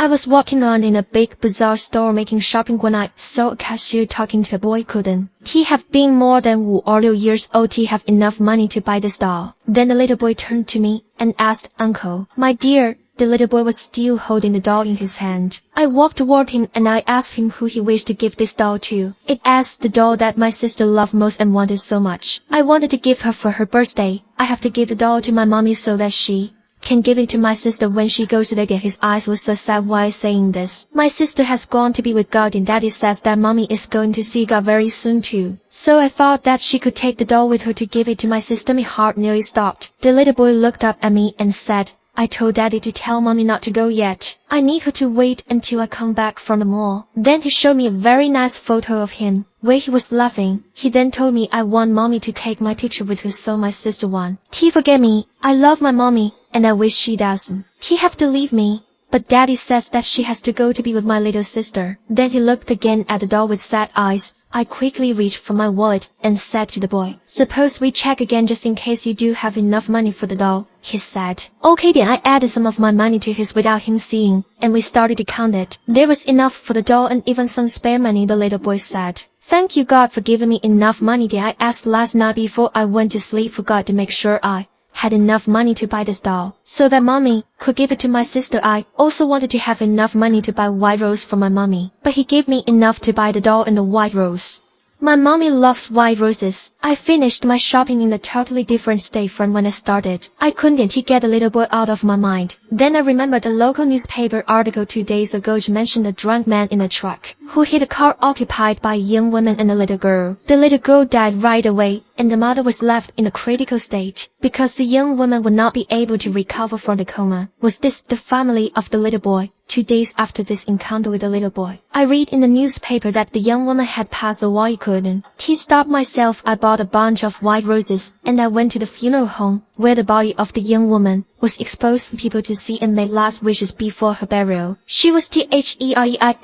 I was walking around in a big bazaar store making shopping when I saw a cashier talking to a boy. Couldn't he have been more than 5 or 6 years old? He have enough money to buy this doll. Then the little boy turned to me and asked, "Uncle, my dear." The little boy was still holding the doll in his hand. I walked toward him and I asked him who he wished to give this doll to. It asked the doll that my sister loved most and wanted so much. I wanted to give her for her birthday. I have to give the doll to my mommy so that she can give it to my sister when she goes to the day. His eyes were so sad while saying this. My sister has gone to be with God and Daddy says that mommy is going to see God very soon too. So I thought that she could take the doll with her to give it to my sister. My heart nearly stopped. The little boy looked up at me and said, "I told Daddy to tell mommy not to go yet. I need her to wait until I come back from the mall." Then he showed me a very nice photo of him, where he was laughing. He then told me I want mommy to take my picture with her so my sister won't forget me. I love my mommy, and I wish she doesn't have to leave me. But Daddy says that she has to go to be with my little sister. Then he looked again at the doll with sad eyes. I quickly reached for my wallet and said to the boy, "Suppose we check again just in case you do have enough money for the doll." He said, "Okay." Then I added some of my money to his without him seeing, and we started to count it. There was enough for the doll and even some spare money. The little boy said, "Thank you God for giving me enough money." Then I asked last night before I went to sleep for God to make sure I had enough money to buy this doll, so that mommy could give it to my sister. I also wanted to have enough money to buy white rose for my mommy, but he gave me enough to buy the doll and the white rose. My mommy loves white roses. I finished my shopping in a totally different state from when I started. I couldn't get the little boy out of my mind. Then I remembered a local newspaper article 2 days ago which mentioned a drunk man in a truck who hit a car occupied by a young woman and a little girl. The little girl died right away, and the mother was left in a critical state because the young woman would not be able to recover from the coma. Was this the family of the little boy? 2 days after this encounter with the little boy, I read in the newspaper that the young woman had passed away. Couldn't stop myself. I bought a bunch of white roses and I went to the funeral home where the body of the young woman was exposed for people to see and make last wishes before her burial. She was there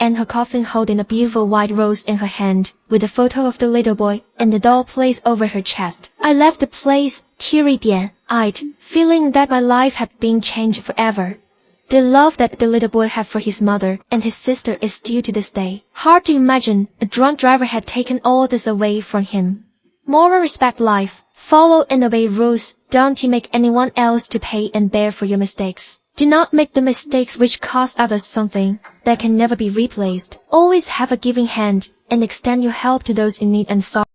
in her coffin holding a beautiful white rose in her hand with a photo of the little boy and the doll placed over her chest. I left the place teary-eyed, feeling that my life had been changed forever. The love that the little boy had for his mother and his sister is still to this day. Hard to imagine a drunk driver had taken all this away from him. Moral: respect life, follow and obey rules, don't make anyone else to pay and bear for your mistakes. Do not make the mistakes which cost others something that can never be replaced. Always have a giving hand and extend your help to those in need and sorrow.